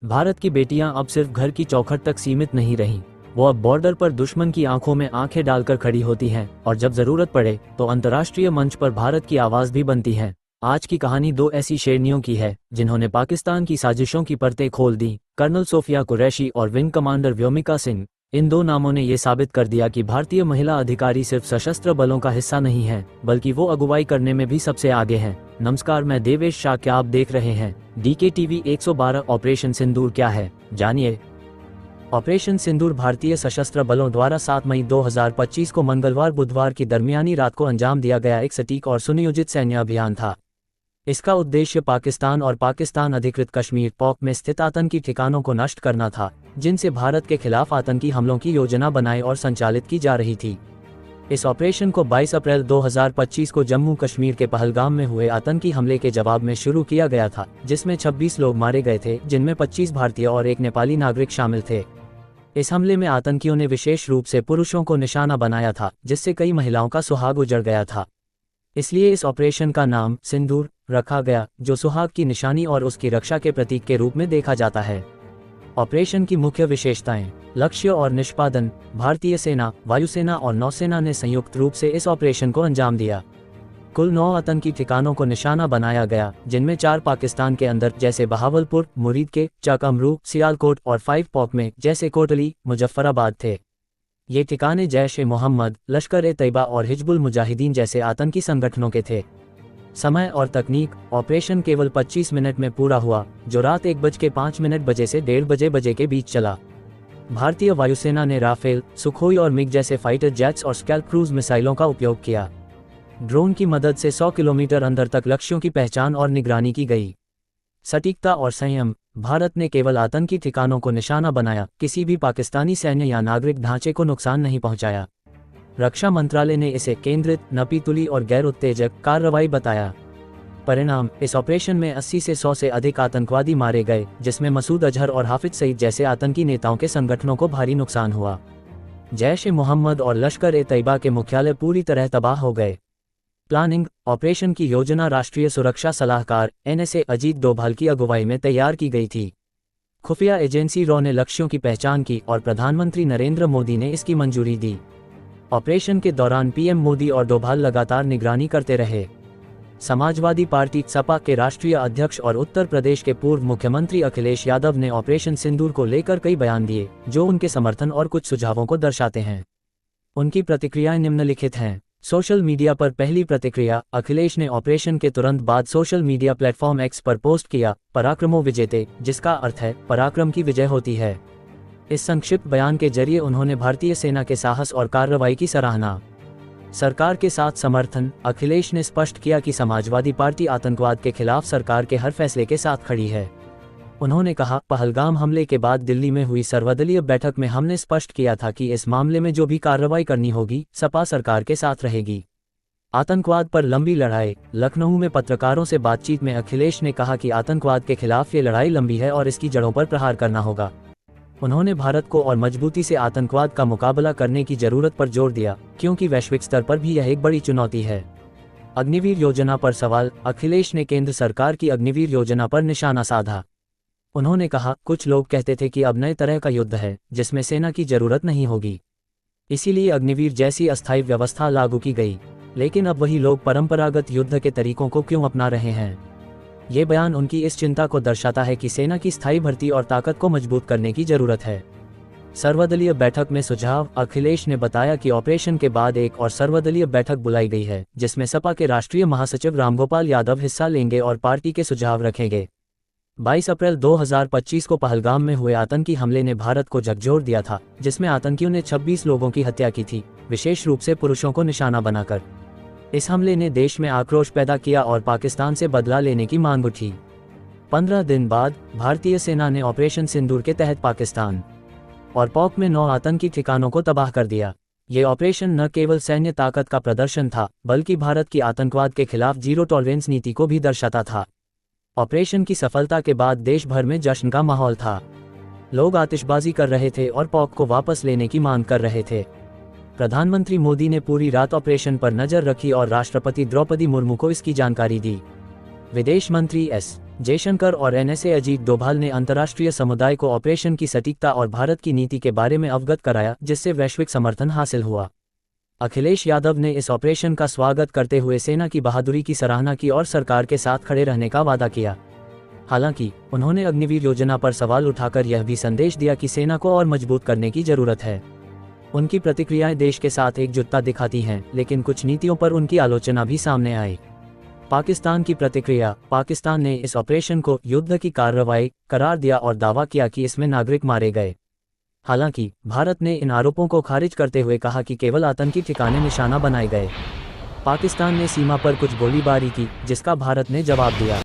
भारत की बेटियां अब सिर्फ घर की चौखट तक सीमित नहीं रहीं, वो अब बॉर्डर पर दुश्मन की आंखों में आंखें डालकर खड़ी होती हैं और जब जरूरत पड़े तो अंतर्राष्ट्रीय मंच पर भारत की आवाज भी बनती है। आज की कहानी दो ऐसी शेरनियों की है जिन्होंने पाकिस्तान की साजिशों की परतें खोल दी। कर्नल सोफिया कुरैशी और विंग कमांडर व्योमिका सिंह, इन दो नामों ने ये साबित कर दिया कि भारतीय महिला अधिकारी सिर्फ सशस्त्र बलों का हिस्सा नहीं है, बल्कि वो अगुवाई करने में भी सबसे आगे हैं। नमस्कार, मैं देवेश शाह, क्या आप देख रहे हैं DKTV 112। ऑपरेशन सिंदूर क्या है, जानिए। ऑपरेशन सिंदूर भारतीय सशस्त्र बलों द्वारा 7 मई 2025 को मंगलवार बुधवार की दरमियानी रात को अंजाम दिया गया एक सटीक और सुनियोजित सैन्य अभियान था। इसका उद्देश्य पाकिस्तान और पाकिस्तान अधिकृत कश्मीर (POK) में स्थित आतंकी ठिकानों को नष्ट करना था, जिनसे भारत के खिलाफ आतंकी हमलों की योजना बनाई और संचालित की जा रही थी। इस ऑपरेशन को 22 अप्रैल 2025 को जम्मू कश्मीर के पहलगाम में हुए आतंकी हमले के जवाब में शुरू किया गया था, जिसमें 26 लोग मारे गए थे, जिनमें 25 भारतीय और एक नेपाली नागरिक शामिल थे। इस हमले में आतंकियों ने विशेष रूप से पुरुषों को निशाना बनाया था, जिससे कई महिलाओं का सुहाग उजड़ गया था। इसलिए इस ऑपरेशन का नाम सिंदूर रखा गया, जो सुहाग की निशानी और उसकी रक्षा के प्रतीक के रूप में देखा जाता है। ऑपरेशन की मुख्य विशेषताएं, लक्ष्य और निष्पादन। भारतीय सेना, वायुसेना और नौसेना ने संयुक्त रूप से इस ऑपरेशन को अंजाम दिया। कुल 9 आतंकी ठिकानों को निशाना बनाया गया, जिनमें 4 पाकिस्तान के अंदर जैसे बहावलपुर, मुरीद के, चकमरू, सियालकोट और 5 POK में जैसे कोटली, मुजफ्फराबाद थे। ये ठिकाने जैश-ए-मोहम्मद, लश्कर-ए-तैयबा और हिजबुल मुजाहिदीन जैसे आतंकी संगठनों के थे। समय और तकनीक, ऑपरेशन केवल 25 मिनट में पूरा हुआ, जो रात 1:05 से 1:30 बजे के बीच चला। भारतीय वायुसेना ने राफेल, सुखोई और मिग जैसे फाइटर जेट्स और स्कैल्प क्रूज मिसाइलों का उपयोग किया। ड्रोन की मदद से 100 किलोमीटर अंदर तक लक्ष्यों की पहचान और निगरानी की गई। सटीकता और संयम, भारत ने केवल आतंकी ठिकानों को निशाना बनाया, किसी भी पाकिस्तानी सैन्य या नागरिक ढांचे को नुकसान नहीं पहुंचाया। रक्षा मंत्रालय ने इसे केंद्रित, नपीतुली और गैर उत्तेजक कार्रवाई बताया। परिणाम, इस ऑपरेशन में 80 से 100 से अधिक आतंकवादी मारे गए, जिसमें मसूद अजहर और हाफिज सईद जैसे आतंकी नेताओं के संगठनों को भारी नुकसान हुआ। जैश-ए-मोहम्मद और लश्कर-ए-तैयबा के मुख्यालय पूरी तरह तबाह हो गए। प्लानिंग, ऑपरेशन की योजना राष्ट्रीय सुरक्षा सलाहकार NSA अजीत डोभाल की अगुवाई में तैयार की गई थी। खुफिया एजेंसी रॉ ने लक्ष्यों की पहचान की और प्रधानमंत्री नरेंद्र मोदी ने इसकी मंजूरी दी। ऑपरेशन के दौरान PM मोदी और डोभाल लगातार निगरानी करते रहे। समाजवादी पार्टी (सपा) के राष्ट्रीय अध्यक्ष और उत्तर प्रदेश के पूर्व मुख्यमंत्री अखिलेश यादव ने ऑपरेशन सिंदूर को लेकर कई बयान दिए, जो उनके समर्थन और कुछ सुझावों को दर्शाते हैं। उनकी प्रतिक्रियाएं निम्नलिखित हैं। सोशल मीडिया पर पहली प्रतिक्रिया, अखिलेश ने ऑपरेशन के तुरंत बाद सोशल मीडिया प्लेटफॉर्म X पर पोस्ट किया, पराक्रमो विजेते, जिसका अर्थ है पराक्रम की विजय होती है। इस संक्षिप्त बयान के जरिए उन्होंने भारतीय सेना के साहस और कार्रवाई की सराहना। सरकार के साथ समर्थन, अखिलेश ने स्पष्ट किया कि समाजवादी पार्टी आतंकवाद के खिलाफ सरकार के हर फैसले के साथ खड़ी है। उन्होंने कहा, पहलगाम हमले के बाद दिल्ली में हुई सर्वदलीय बैठक में हमने स्पष्ट किया था कि इस मामले में जो भी कार्रवाई करनी होगी, सपा सरकार के साथ रहेगी। आतंकवाद पर लंबी लड़ाई। लखनऊ में पत्रकारों से बातचीत में अखिलेश ने कहा कि आतंकवाद के खिलाफ ये लड़ाई लंबी है और इसकी जड़ों पर प्रहार करना होगा। उन्होंने भारत को और मजबूती से आतंकवाद का मुकाबला करने की जरूरत पर जोर दिया, क्योंकि वैश्विक स्तर पर भी यह एक बड़ी चुनौती है। अग्निवीर योजना पर सवाल, अखिलेश ने केंद्र सरकार की अग्निवीर योजना पर निशाना साधा। उन्होंने कहा, कुछ लोग कहते थे कि अब नए तरह का युद्ध है, जिसमें सेना की जरूरत नहीं होगी, इसीलिए अग्निवीर जैसी अस्थायी व्यवस्था लागू की गई। लेकिन अब वही लोग परंपरागत युद्ध के तरीकों को क्यों अपना रहे हैं? ये बयान उनकी इस चिंता को दर्शाता है कि सेना की स्थायी भर्ती और ताकत को मजबूत करने की जरूरत है। सर्वदलीय बैठक में सुझाव, अखिलेश ने बताया कि ऑपरेशन के बाद एक और सर्वदलीय बैठक बुलाई गई है, जिसमें सपा के राष्ट्रीय महासचिव रामगोपाल यादव हिस्सा लेंगे और पार्टी के सुझाव रखेंगे। 22 अप्रैल 2025 को पहलगाम में हुए आतंकी हमले ने भारत को झकझोर दिया था, जिसमें आतंकियों ने 26 लोगों की हत्या की थी, विशेष रूप से पुरुषों को निशाना बनाकर। इस हमले ने देश में आक्रोश पैदा किया और पाकिस्तान से बदला लेने की मांग उठी। 15 दिन बाद भारतीय सेना ने ऑपरेशन सिंदूर के तहत पाकिस्तान और POK में 9 आतंकी ठिकानों को तबाह कर दिया। ये ऑपरेशन न केवल सैन्य ताकत का प्रदर्शन था, बल्कि भारत की आतंकवाद के खिलाफ जीरो टॉलरेंस नीति को भी दर्शाता था। ऑपरेशन की सफलता के बाद देश भर में जश्न का माहौल था। लोग आतिशबाजी कर रहे थे और POK को वापस लेने की मांग कर रहे थे। प्रधानमंत्री मोदी ने पूरी रात ऑपरेशन पर नजर रखी और राष्ट्रपति द्रौपदी मुर्मू को इसकी जानकारी दी। विदेश मंत्री S जयशंकर और एनएसए अजीत डोभाल ने अंतर्राष्ट्रीय समुदाय को ऑपरेशन की सटीकता और भारत की नीति के बारे में अवगत कराया, जिससे वैश्विक समर्थन हासिल हुआ। अखिलेश यादव ने इस ऑपरेशन का स्वागत करते हुए सेना की बहादुरी की सराहना की और सरकार के साथ खड़े रहने का वादा किया। हालांकि उन्होंने अग्निवीर योजना पर सवाल उठाकर यह भी संदेश दिया कि सेना को और मजबूत करने की जरूरत है। उनकी प्रतिक्रियाएं देश के साथ एकजुटता दिखाती हैं, लेकिन कुछ नीतियों पर उनकी आलोचना भी सामने आई। पाकिस्तान की प्रतिक्रिया। पाकिस्तान ने इस ऑपरेशन को युद्ध की कार्रवाई करार दिया और दावा किया कि इसमें नागरिक मारे गए। हालांकि भारत ने इन आरोपों को खारिज करते हुए कहा कि केवल आतंकी ठिकाने निशाना बनाए गए। पाकिस्तान ने सीमा पर कुछ गोलीबारी की, जिसका भारत ने जवाब दिया।